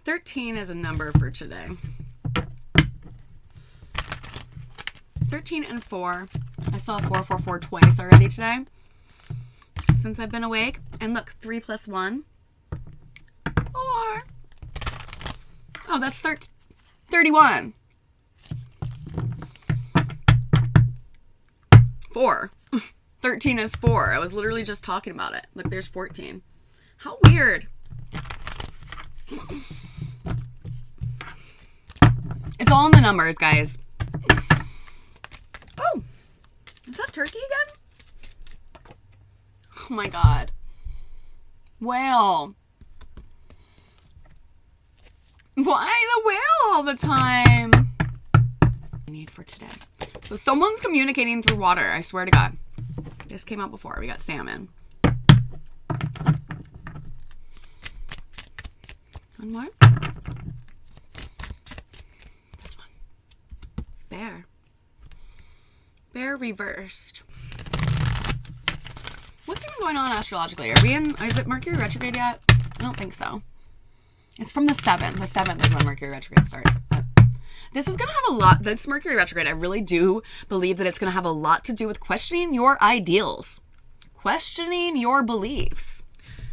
13 is a number for today. 13 and 4. I saw 444 twice already today since I've been awake. And look, 3 plus 1. 4. Oh, that's 31. 4. 13 is 4. I was literally just talking about it. Look, there's 14. How weird. It's all in the numbers, guys. Oh, is that turkey again? Oh my god. Whale. Why the whale all the time? I need for today. So someone's communicating through water. I swear to God. This came out before. We got salmon. One more. This one. Bear. Bear reversed. What's even going on astrologically? Are we in, is it Mercury retrograde yet? I don't think so. It's from the 7th. The 7th is when Mercury retrograde starts. But this is going to have a lot, this Mercury retrograde, I really do believe that it's going to have a lot to do with questioning your ideals. Questioning your beliefs.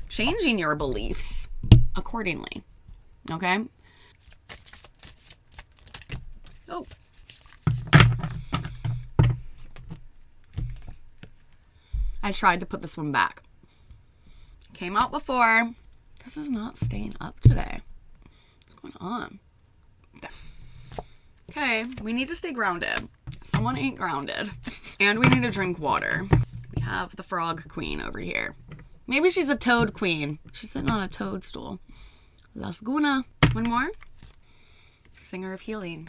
Changing your beliefs accordingly. Okay? Oh. I tried to put this one back. Came out before. This is not staying up today. What's going on? Okay, we need to stay grounded. Someone ain't grounded. And we need to drink water. We have the frog queen over here. Maybe she's a toad queen. She's sitting on a toadstool. Las Guna. One more. Singer of healing.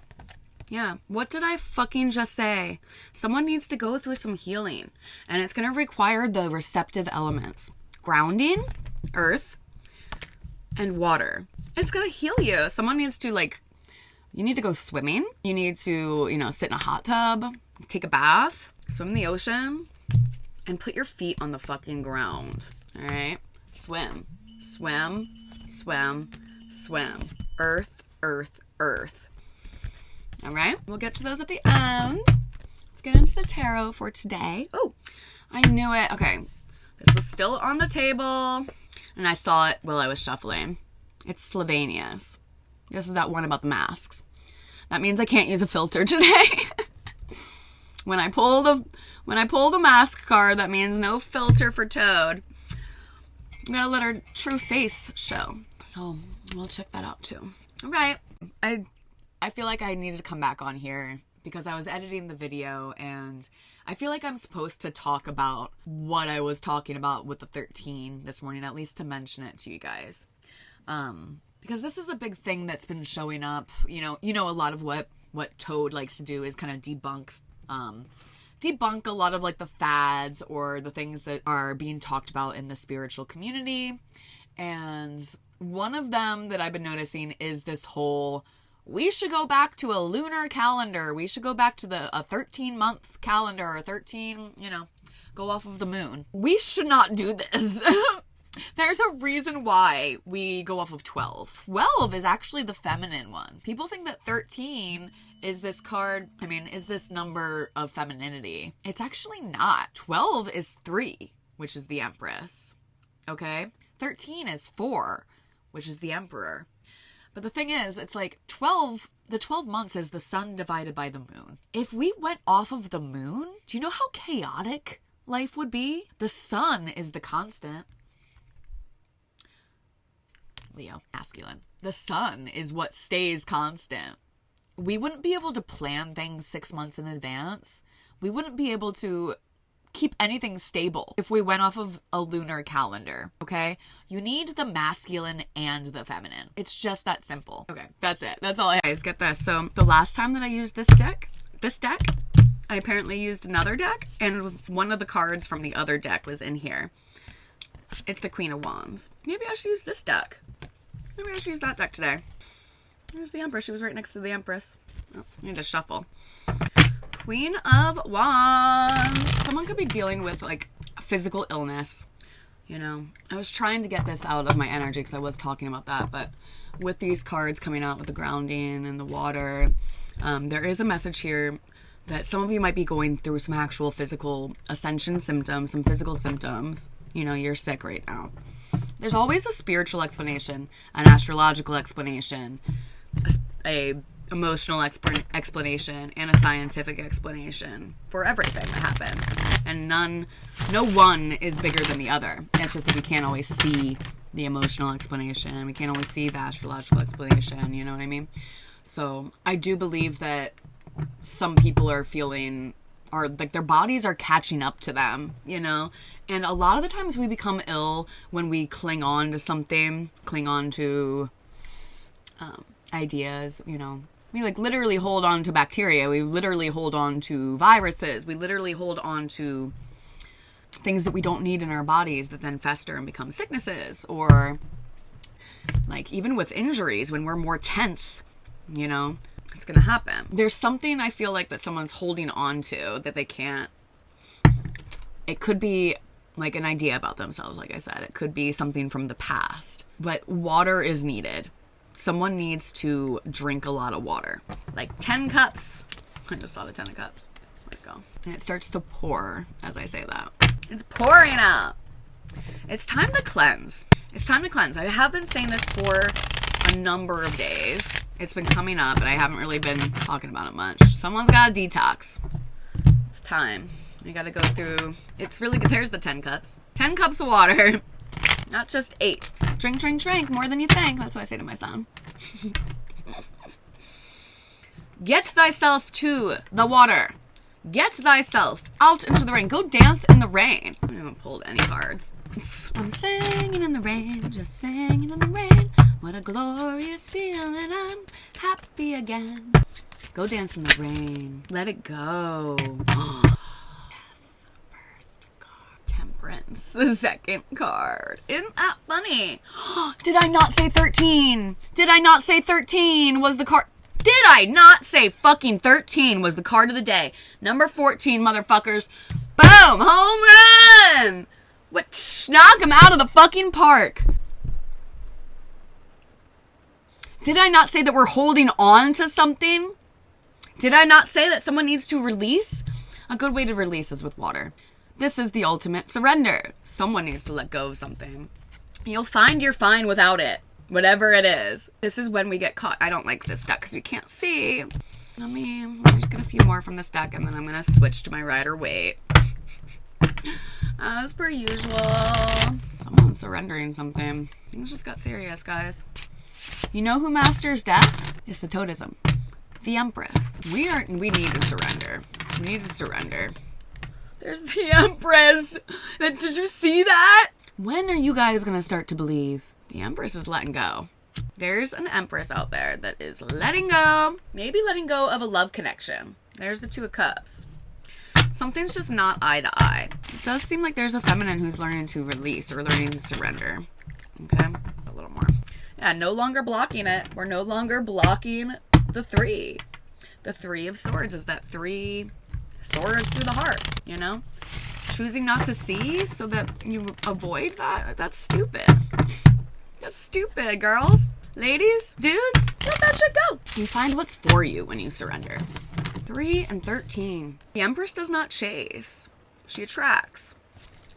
Yeah. What did I fucking just say? Someone needs to go through some healing. And it's going to require the receptive elements. Grounding, earth, and water. It's going to heal you. Someone needs to, like, you need to go swimming. You need to, you know, sit in a hot tub, take a bath, swim in the ocean, and put your feet on the fucking ground. All right? Swim. Swim. Swim. Swim. Earth, earth, earth. All right? We'll get to those at the end. Let's get into the tarot for today. Oh, I knew it. Okay. This was still on the table, and I saw it while I was shuffling. It's Slovenia's. This is that one about the masks. That means I can't use a filter today. When I pull the mask card, that means no filter for Toad. I'm gonna let her true face show. So we'll check that out too. All right. I feel like I needed to come back on here because I was editing the video and I feel like I'm supposed to talk about what I was talking about with the 13 this morning, at least to mention it to you guys. Because this is a big thing that's been showing up. You know, a lot of what Toad likes to do is kind of debunk a lot of like the fads or the things that are being talked about in the spiritual community. And one of them that I've been noticing is this whole, we should go back to a lunar calendar. We should go back to a 13-month calendar or 13, go off of the moon. We should not do this. There's a reason why we go off of 12. 12 is actually the feminine one. People think that 13 is this number of femininity. It's actually not. 12 is 3, which is the Empress. Okay? 13 is 4, which is the Emperor. But the thing is, it's like the 12 months is the sun divided by the moon. If we went off of the moon, do you know how chaotic life would be? The sun is the constant. Leo, masculine. The sun is what stays constant. We wouldn't be able to plan things 6 months in advance. We wouldn't be able to keep anything stable if we went off of a lunar calendar, okay? You need the masculine and the feminine. It's just that simple. Okay, that's it. That's all guys, get this. So the last time that I used this deck, I apparently used another deck, and one of the cards from the other deck was in here. It's the Queen of Wands. Maybe I should use this deck. Maybe I should use that deck today. There's the Empress. She was right next to the Empress. Oh, I need to shuffle. Queen of Wands. Someone could be dealing with like physical illness. You know, I was trying to get this out of my energy because I was talking about that, but with these cards coming out with the grounding and the water, there is a message here that some of you might be going through some actual physical ascension symptoms, some physical symptoms. You know, you're sick right now. There's always a spiritual explanation, an astrological explanation, a emotional explanation, and a scientific explanation for everything that happens. And no one is bigger than the other. It's just that we can't always see the emotional explanation. We can't always see the astrological explanation. You know what I mean? So I do believe that some people are feeling, or like their bodies are catching up to them, you know? And a lot of the times we become ill when we cling on to something, cling on to ideas, you know? We like literally hold on to bacteria. We literally hold on to viruses. We literally hold on to things that we don't need in our bodies that then fester and become sicknesses. Or like even with injuries, when we're more tense, you know, it's going to happen. There's something I feel like that someone's holding on to that they can't. It could be like an idea about themselves, like I said. It could be something from the past. But water is needed. Someone needs to drink a lot of water. Like 10 cups. I just saw the 10 cups. Where'd it go? And it starts to pour as I say that. It's pouring out. It's time to cleanse. It's time to cleanse. I have been saying this for a number of days. It's been coming up, and I haven't really been talking about it much. Someone's got to detox. It's time. You got to go through. It's really good. There's the 10 cups. 10 cups of water. Not just 8. Drink, drink, drink. More than you think. That's what I say to my son. Get thyself to the water. Get thyself out into the rain. Go dance in the rain. I haven't pulled any cards. I'm singing in the rain. Just singing in the rain. What a glorious feeling. I'm happy again. Go dance in the rain. Let it go. First card. Temperance. The second card. Isn't that funny? Did I not say 13? Did I not say 13 was the card? Did I not say fucking 13 was the card of the day? Number 14, motherfuckers. Boom! Home run! What? Knock him out of the fucking park. Did I not say that we're holding on to something? Did I not say that someone needs to release? A good way to release is with water. This is the ultimate surrender. Someone needs to let go of something. You'll find you're fine without it. Whatever it is. This is when we get caught. I don't like this deck because we can't see. Let me just get a few more from this deck and then I'm going to switch to my Rider-Waite. As per usual. Someone's surrendering something. Things just got serious, guys. You know who masters death? It's the toadism. The Empress. We need to surrender. We need to surrender. There's the Empress. Did you see that? When are you guys going to start to believe? The Empress is letting go. There's an Empress out there that is letting go. Maybe letting go of a love connection. There's the Two of Cups. Something's just not eye to eye. It does seem like there's a feminine who's learning to release or learning to surrender. Okay, a little more. Yeah, no longer blocking it. We're no longer blocking the 3. The 3 of Swords is that 3 swords through the heart, you know? Choosing not to see so that you avoid that. That's stupid. That's stupid, girls. Ladies, dudes, let that shit go. You find what's for you when you surrender. 3 and 13. The Empress does not chase. She attracts.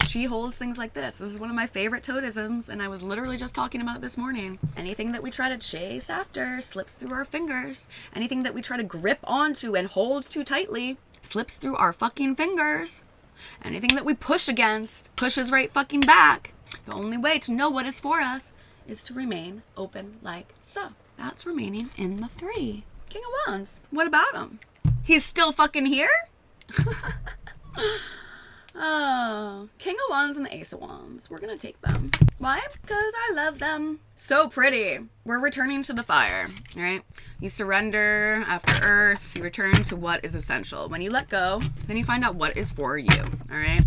She holds things like this. This is one of my favorite toadisms, and I was literally just talking about it this morning. Anything that we try to chase after slips through our fingers. Anything that we try to grip onto and hold too tightly slips through our fucking fingers. Anything that we push against pushes right fucking back. The only way to know what is for us is to remain open like so. That's remaining in the 3. King of Wands. What about him? He's still fucking here? Oh, King of Wands and the Ace of Wands. We're gonna take them. Why? Because I love them. So pretty. We're returning to the fire, right? You surrender after Earth. You return to what is essential. When you let go, then you find out what is for you, all right?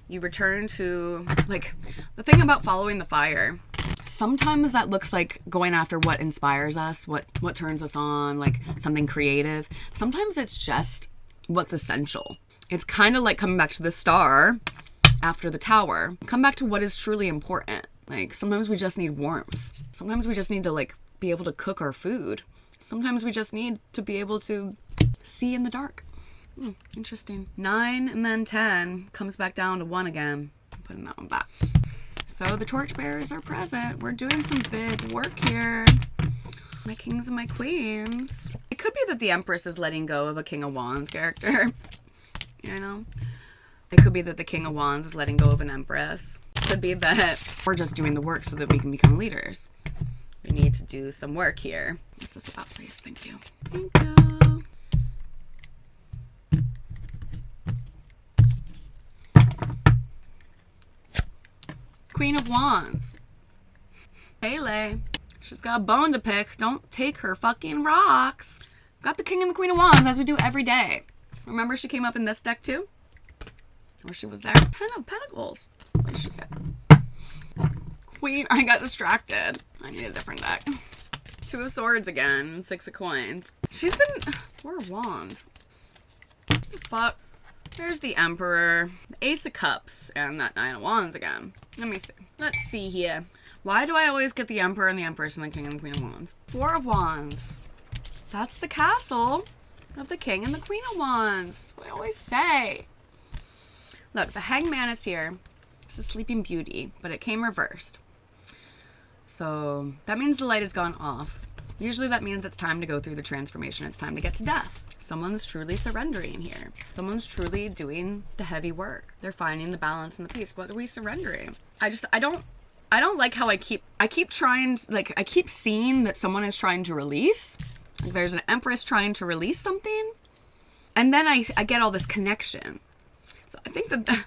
You return to, like, the thing about following the fire, sometimes that looks like going after what inspires us, what turns us on, like something creative. Sometimes it's just what's essential. It's kind of like coming back to the star after the tower. Come back to what is truly important. Like, sometimes we just need warmth. Sometimes we just need to, like, be able to cook our food. Sometimes we just need to be able to see in the dark. Interesting. 9 and then 10 comes back down to 1 again. I'm putting that one back. So the torchbearers are present. We're doing some big work here. My kings and my queens. It could be that the Empress is letting go of a King of Wands character. You know? It could be that the King of Wands is letting go of an Empress. It could be that we're just doing the work so that we can become leaders. We need to do some work here. What's this about, please? Thank you. Thank you. Queen of Wands. Pele. She's got a bone to pick. Don't take her fucking rocks. Got the King and the Queen of Wands, as we do every day. Remember she came up in this deck too? Or she was there? 10 of Pentacles. Holy shit. Queen, I got distracted. I need a different deck. 2 of Swords again. 6 of Coins. She's been... 4 of Wands. What the fuck? There's the Emperor, the Ace of Cups, and that 9 of Wands again. Let me see. Let's see here. Why do I always get the Emperor and the Empress and the King and the Queen of Wands? 4 of Wands. That's the castle of the King and the Queen of Wands. That's what I always say. Look, the Hangman is here. This is Sleeping Beauty, but it came reversed. So that means the light has gone off. Usually that means it's time to go through the transformation. It's time to get to death. Someone's truly surrendering here. Someone's truly doing the heavy work. They're finding the balance and the peace. What are we surrendering? I don't like how I keep trying, like, I keep seeing that someone is trying to release. Like, there's an Empress trying to release something. And then I get all this connection. So I think that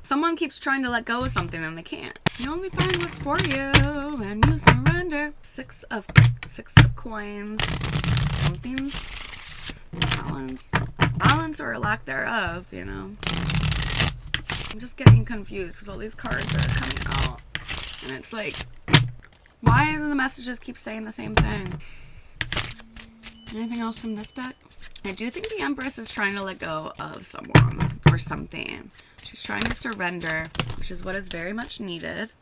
someone keeps trying to let go of something and they can't. You only find what's for you when you surrender. 6 of Coins. Something's balance or a lack thereof, you know. I'm just getting confused because all these cards are coming out and it's like, why do the messages keep saying the same thing? Anything else from this deck? I do think the Empress is trying to let go of someone or something. She's trying to surrender, which is what is very much needed.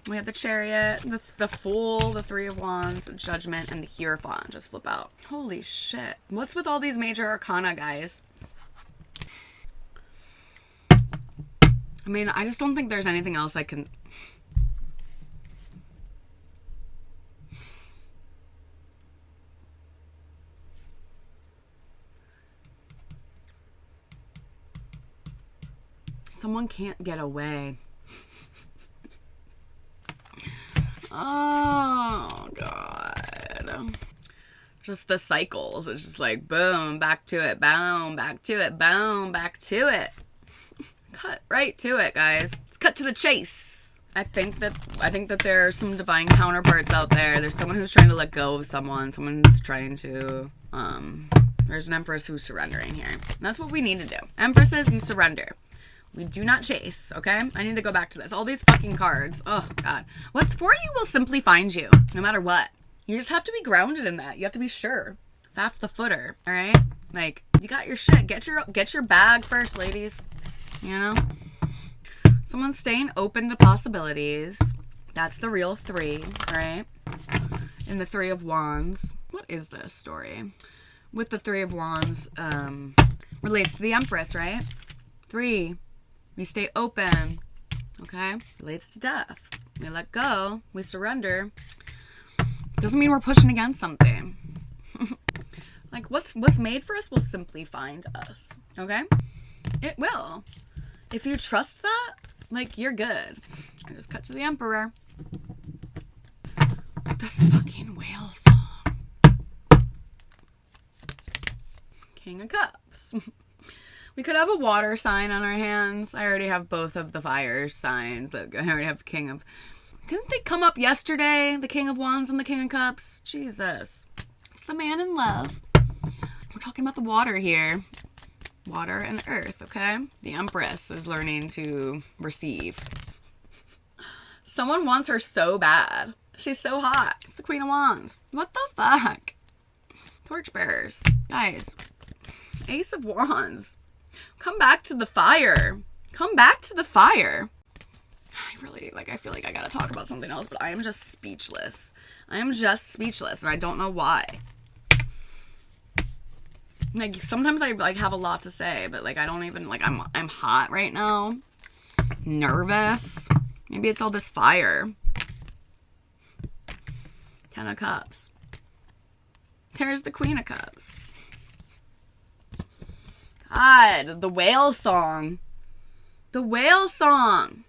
We have the Chariot, the Fool, the 3 of Wands, Judgment, and the Hierophant just flip out. Holy shit. What's with all these major arcana, guys? I mean, I just don't think there's anything else I can... Someone can't get away. Oh, God. Just the cycles. It's just like, boom, back to it, boom, back to it, boom, back to it. Cut right to it, guys. Let's cut to the chase. I think that there are some divine counterparts out there. There's someone who's trying to let go of someone. Someone who's trying to, there's an Empress who's surrendering here. And that's what we need to do. Empresses, you surrender. We do not chase, okay? I need to go back to this. All these fucking cards. Oh, God. What's for you will simply find you, no matter what. You just have to be grounded in that. You have to be sure. Faff the footer, all right? Like, you got your shit. Get your bag first, ladies. You know? Someone's staying open to possibilities. That's the real 3, right? In the 3 of Wands. What is this story? With the 3 of Wands, relates to the Empress, right? 3. We stay open, okay? Relates to death. We let go. We surrender. Doesn't mean we're pushing against something. Like, what's made for us will simply find us, okay? It will. If you trust that, like, you're good. I just cut to the Emperor. This fucking whale song. King of Cups. We could have a water sign on our hands. I already have both of the fire signs. I already have the King of... Didn't they come up yesterday? The King of Wands and the King of Cups? Jesus. It's the man in love. We're talking about the water here. Water and earth, okay? The Empress is learning to receive. Someone wants her so bad. She's so hot. It's the Queen of Wands. What the fuck? Torchbearers. Guys. Ace of Wands. Come back to the fire. Come back to the fire. I feel like I gotta talk about something else, but I am just speechless. I am just speechless, and I don't know why. Like, sometimes I, like, have a lot to say, but, like, I don't even, like, I'm hot right now. Nervous. Maybe it's all this fire. 10 of Cups. There's the Queen of Cups. God, the whale song. The whale song.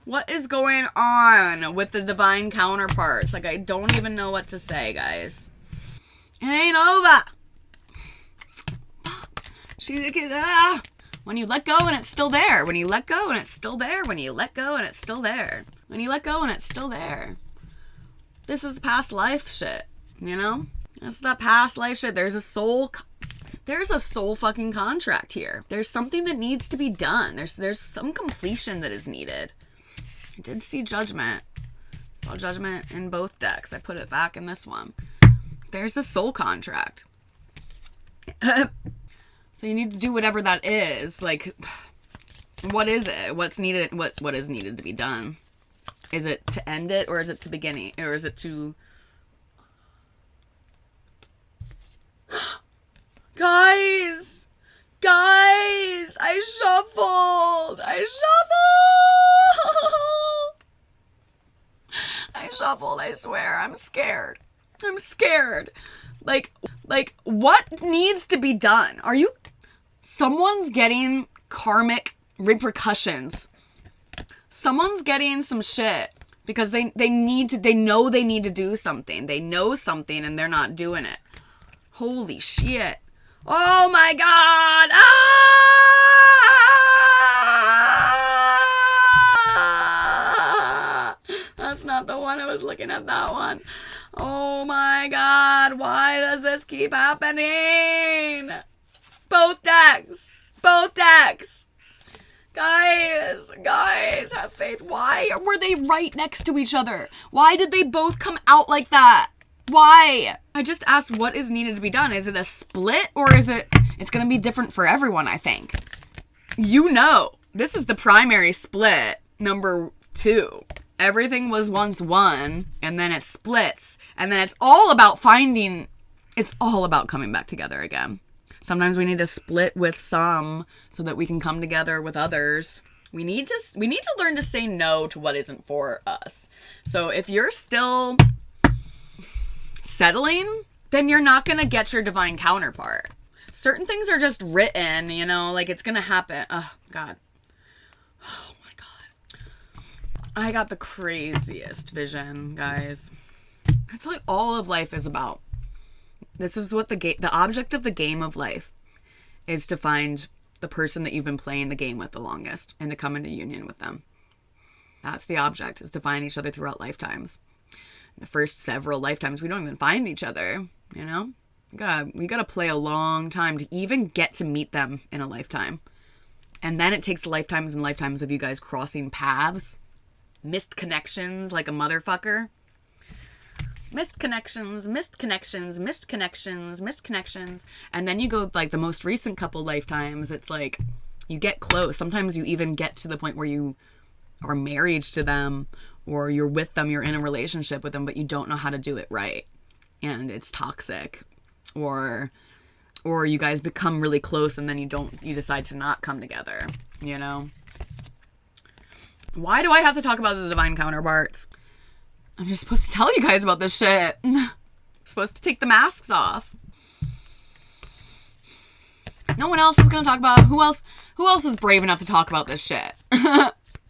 What is going on with the Divine Counterparts? Like, I don't even know what to say, guys. It ain't over. When you let go and it's still there. When you let go and it's still there. When you let go and it's still there. When you let go and it's still there. This is past life shit, you know? This is that past life shit. There's a soul fucking contract here. There's something that needs to be done. There's some completion that is needed. I did see Judgment. Saw Judgment in both decks. I put it back in this one. There's a soul contract. So you need to do whatever that is. Like, what is it? What's needed? What is needed to be done? Is it to end it, or is it to beginning, or is it to... Guys! Guys! I shuffled! I shuffled, I swear. I'm scared. Like, what needs to be done? Someone's getting karmic repercussions. Someone's getting some shit because they know they need to do something. They know something and they're not doing it. Holy shit. Oh my God. That's not the one. I was looking at that one. Oh my God. Why does this keep happening? Both decks. Guys, have faith. Why were they right next to each other? Why did they both come out like that? Why? I just asked what is needed to be done. Is it a split, or is it's going to be different for everyone, I think. You know, this is the primary split, number 2. Everything was once one, and then it splits, and then it's all about coming back together again. Sometimes we need to split with some so that we can come together with others. We need to learn to say no to what isn't for us. So if you're still settling, then you're not going to get your divine counterpart. Certain things are just written, you know, like it's going to happen. Oh, God. Oh, my God. I got the craziest vision, guys. That's what all of life is about. This is what the object of the game of life is, to find the person that you've been playing the game with the longest and to come into union with them. That's the object, is to find each other throughout lifetimes. The first several lifetimes, we don't even find each other, you know? We gotta play a long time to even get to meet them in a lifetime. And then it takes lifetimes and lifetimes of you guys crossing paths. Missed connections like a motherfucker. Missed connections. And then you go, like, the most recent couple lifetimes, it's like you get close. Sometimes you even get to the point where you are married to them, or you're with them, you're in a relationship with them, but you don't know how to do it right. And it's toxic. Or you guys become really close and then you decide to not come together, you know? Why do I have to talk about the divine counterparts? I'm just supposed to tell you guys about this shit. I'm supposed to take the masks off. No one else is going to talk about it. Who else is brave enough to talk about this shit?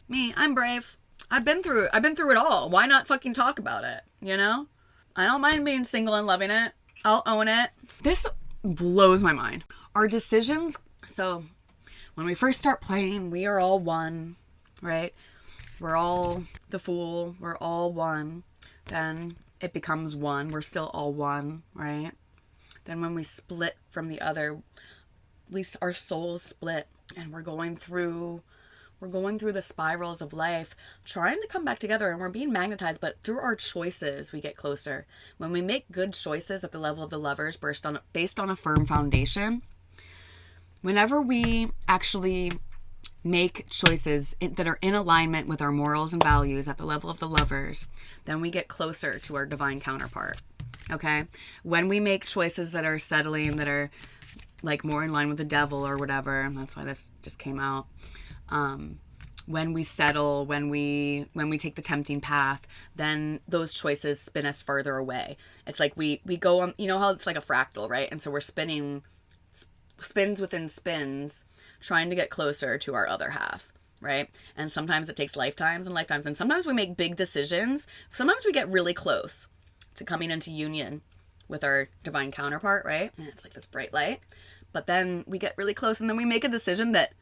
Me, I'm brave. I've been through it all. Why not fucking talk about it, you know? I don't mind being single and loving it. I'll own it. This blows my mind. Our decisions, so when we first start playing, we are all one, right? We're all the fool. We're all one. Then it becomes one. We're still all one, right? Then when we split from the other, our souls split, and we're going through the spirals of life, trying to come back together, and we're being magnetized, but through our choices, we get closer. When we make good choices at the level of the lovers based on a firm foundation, Whenever we actually make choices that are in alignment with our morals and values at the level of the lovers, then we get closer to our divine counterpart. Okay? When we make choices that are settling, that are like more in line with the devil or whatever, that's why this just came out. When we settle, when we take the tempting path, then those choices spin us further away. It's like we go on, you know how it's like a fractal, right? And so we're spinning spins within spins, trying to get closer to our other half, right? And sometimes it takes lifetimes and lifetimes. And sometimes we make big decisions. Sometimes we get really close to coming into union with our divine counterpart, right? And it's like this bright light. But then we get really close and then we make a decision that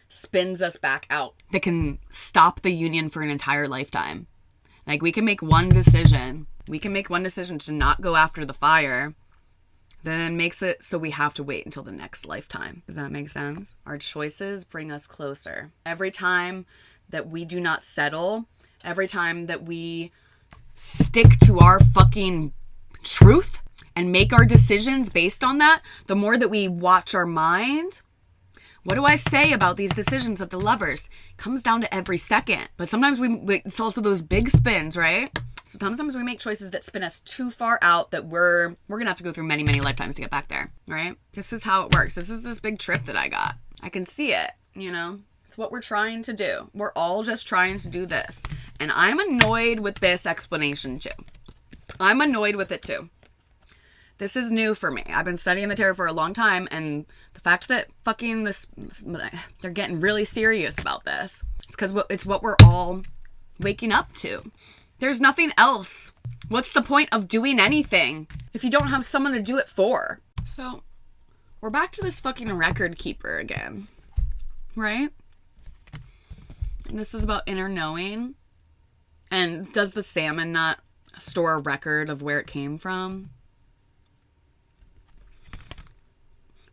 spins us back out, that can stop the union for an entire lifetime. Like we can make one decision. We can make one decision to not go after the fire. Then it makes it so we have to wait until the next lifetime. Does that make sense? Our choices bring us closer. Every time that we do not settle, every time that we stick to our fucking truth and make our decisions based on that, the more that we watch our mind. What do I say about these decisions at the lovers? It comes down to every second. But sometimes it's also those big spins, right? So sometimes we make choices that spin us too far out that we're going to have to go through many, many lifetimes to get back there, right? This is how it works. This is this big trip that I got. I can see it, you know? It's what we're trying to do. We're all just trying to do this. And I'm annoyed with this explanation too. I'm annoyed with it too. This is new for me. I've been studying the tarot for a long time, and the fact that fucking they're getting really serious about this, it's because it's what we're all waking up to. There's nothing else. What's the point of doing anything if you don't have someone to do it for? So, we're back to this fucking record keeper again, right? And this is about inner knowing. And does the salmon not store a record of where it came from?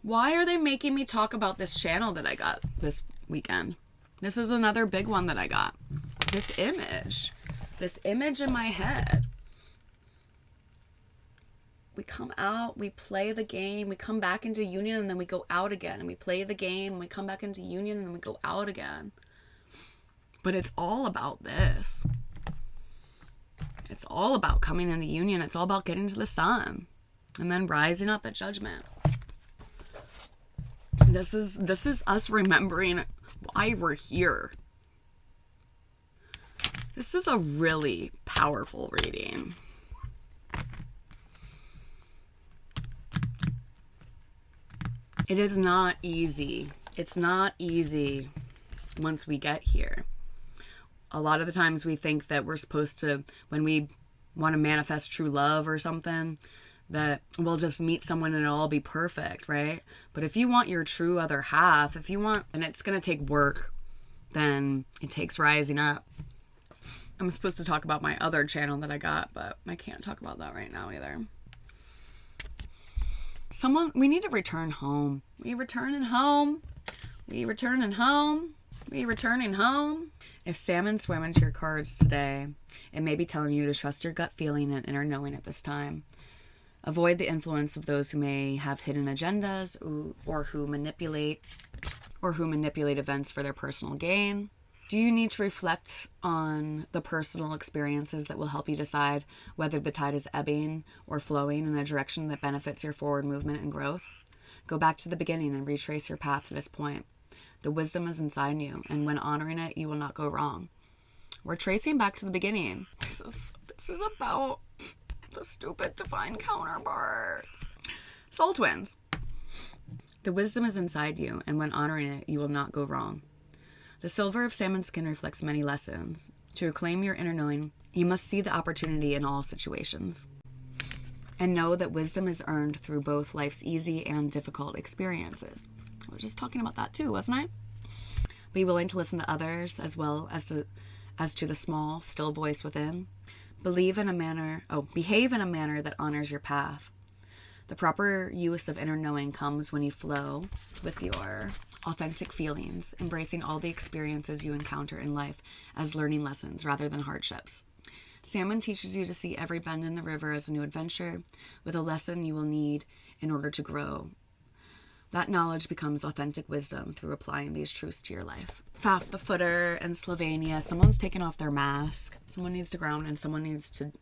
Why are they making me talk about this channel that I got this weekend? This is another big one that I got. This image in my head. We come out, we play the game, we come back into union, and then we go out again. And we play the game, and we come back into union, and then we go out again. But it's all about this. It's all about coming into union. It's all about getting to the sun. And then rising up at judgment. This is us remembering why we're here. This is a really powerful reading. It is not easy. It's not easy once we get here. A lot of the times we think that we're supposed to, when we want to manifest true love or something, that we'll just meet someone and it'll all be perfect, right? But if you want your true other half, and it's going to take work, then it takes rising up. I'm supposed to talk about my other channel that I got, but I can't talk about that right now either. We need to return home. We returning home. We returning home. We returning home. If salmon swam into your cards today, it may be telling you to trust your gut feeling and inner knowing at this time. Avoid the influence of those who may have hidden agendas or who manipulate events for their personal gain. Do you need to reflect on the personal experiences that will help you decide whether the tide is ebbing or flowing in a direction that benefits your forward movement and growth? Go back to the beginning and retrace your path to this point. The wisdom is inside you, and when honoring it, you will not go wrong. We're tracing back to the beginning. This is about the stupid divine counterparts. Soul twins. The wisdom is inside you, and when honoring it, you will not go wrong. The silver of salmon skin reflects many lessons. To reclaim your inner knowing, you must see the opportunity in all situations. And know that wisdom is earned through both life's easy and difficult experiences. I was just talking about that too, wasn't I? Be willing to listen to others as well as to the small, still voice within. Behave in a manner that honors your path. The proper use of inner knowing comes when you flow with your authentic feelings, embracing all the experiences you encounter in life as learning lessons rather than hardships. Salmon teaches you to see every bend in the river as a new adventure, with a lesson you will need in order to grow. That knowledge becomes authentic wisdom through applying these truths to your life. Faf the Footer and Slovenia, someone's taken off their mask. Someone needs to ground and someone needs to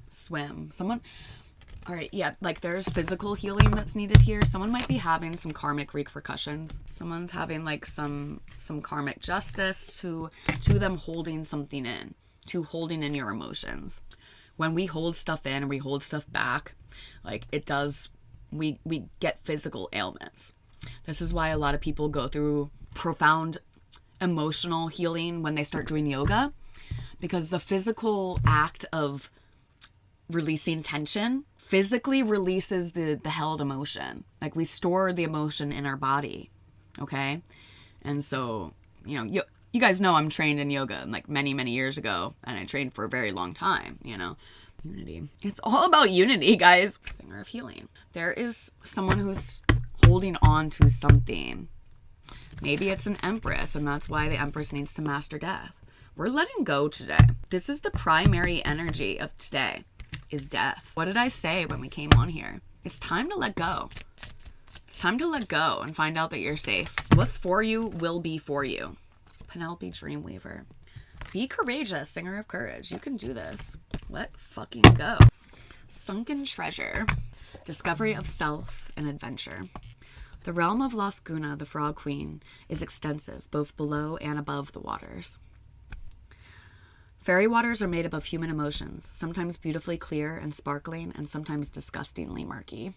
swim. All right, yeah, like there's physical healing that's needed here. Someone might be having some karmic repercussions. Someone's having like some karmic justice to them holding something in, to holding in your emotions. When we hold stuff in and we hold stuff back, like it does, we get physical ailments. This is why a lot of people go through profound emotional healing when they start doing yoga, because the physical act of releasing tension physically releases the held emotion. Like we store the emotion in our body. Okay. And so, you guys know I'm trained in yoga like many, many years ago, and I trained for a very long time, Unity. It's all about unity, guys. Singer of healing. There is someone who's holding on to something. Maybe it's an empress, and that's why the empress needs to master death. We're letting go today. This is the primary energy of today, is death. What did I say when we came on here? It's time to let go. It's time to let go and find out that you're safe. What's for you will be for you. Penelope Dreamweaver. Be courageous, singer of courage. You can do this. Let fucking go. Sunken treasure. Discovery of self and adventure. The realm of Las Guna, the Frog Queen, is extensive, both below and above the waters. Fairy waters are made up of human emotions, sometimes beautifully clear and sparkling, and sometimes disgustingly murky.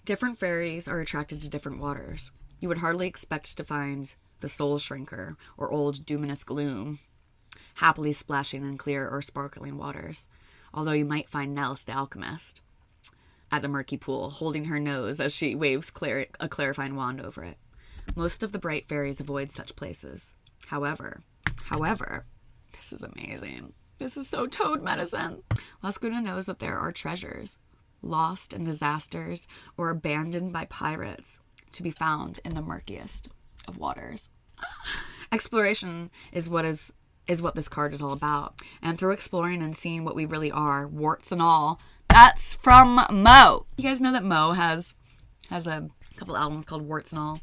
Different fairies are attracted to different waters. You would hardly expect to find the Soul Shrinker or Old Duminous Gloom happily splashing in clear or sparkling waters, although you might find Nels the Alchemist at a murky pool, holding her nose as she waves a clarifying wand over it. Most of the bright fairies avoid such places. However, this is amazing. This is so toad medicine. Las Guna knows that there are treasures, lost in disasters or abandoned by pirates, to be found in the murkiest of waters. Exploration is what this card is all about. And through exploring and seeing what we really are, warts and all, that's from Mo. You guys know that Mo has a couple albums called Warts and All.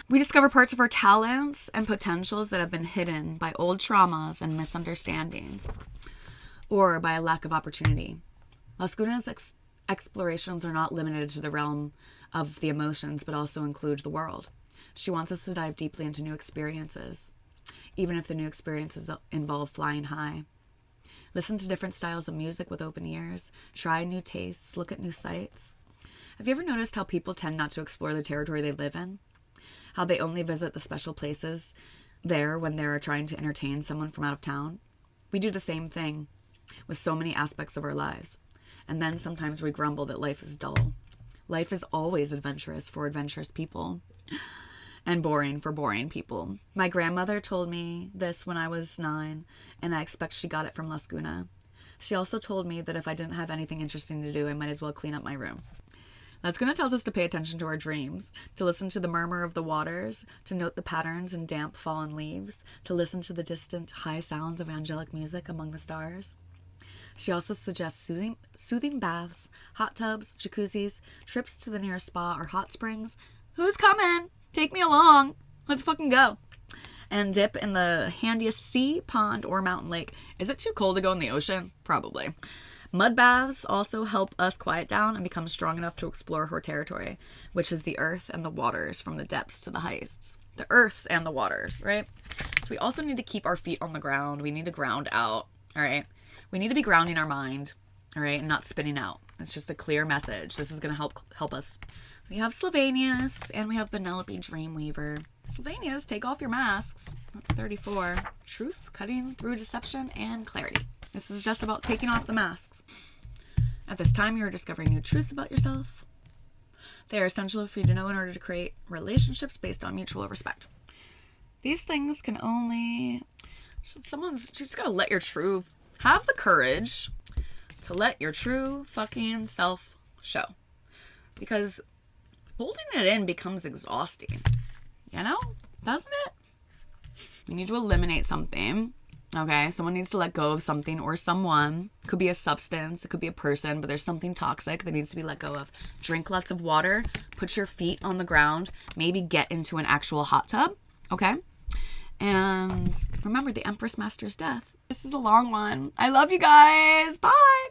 We discover parts of our talents and potentials that have been hidden by old traumas and misunderstandings, or by a lack of opportunity. Las Guna's explorations are not limited to the realm of the emotions, but also include the world. She wants us to dive deeply into new experiences, even if the new experiences involve flying high. Listen to different styles of music with open ears, try new tastes, look at new sights. Have you ever noticed how people tend not to explore the territory they live in? How they only visit the special places there when they're trying to entertain someone from out of town? We do the same thing with so many aspects of our lives. And then sometimes we grumble that life is dull. Life is always adventurous for adventurous people. And boring for boring people. My grandmother told me this when I was 9, and I expect she got it from Las Guna. She also told me that if I didn't have anything interesting to do, I might as well clean up my room. Las Guna tells us to pay attention to our dreams, to listen to the murmur of the waters, to note the patterns in damp fallen leaves, to listen to the distant high sounds of angelic music among the stars. She also suggests soothing baths, hot tubs, jacuzzis, trips to the nearest spa or hot springs. Who's coming? Take me along. Let's fucking go. And dip in the handiest sea, pond, or mountain lake. Is it too cold to go in the ocean? Probably. Mud baths also help us quiet down and become strong enough to explore her territory, which is the earth and the waters from the depths to the heights. The earths and the waters, right? So we also need to keep our feet on the ground. We need to ground out, all right? We need to be grounding our mind, all right, and not spinning out. It's just a clear message. This is going to help us. We have Slovenius, and we have Penelope Dreamweaver. Slovenius, take off your masks. That's 34. Truth, cutting through deception, and clarity. This is just about taking off the masks. At this time, you are discovering new truths about yourself. They are essential for you to know in order to create relationships based on mutual respect. These things can only... just gotta let your truth... Have the courage to let your true fucking self show. Because holding it in becomes exhausting. You know? Doesn't it? We need to eliminate something. Okay, someone needs to let go of something or someone. It could be a substance, it could be a person, but there's something toxic that needs to be let go of. Drink lots of water, put your feet on the ground, maybe get into an actual hot tub, okay? And remember the Empress Master's death. This is a long one. I love you guys. Bye.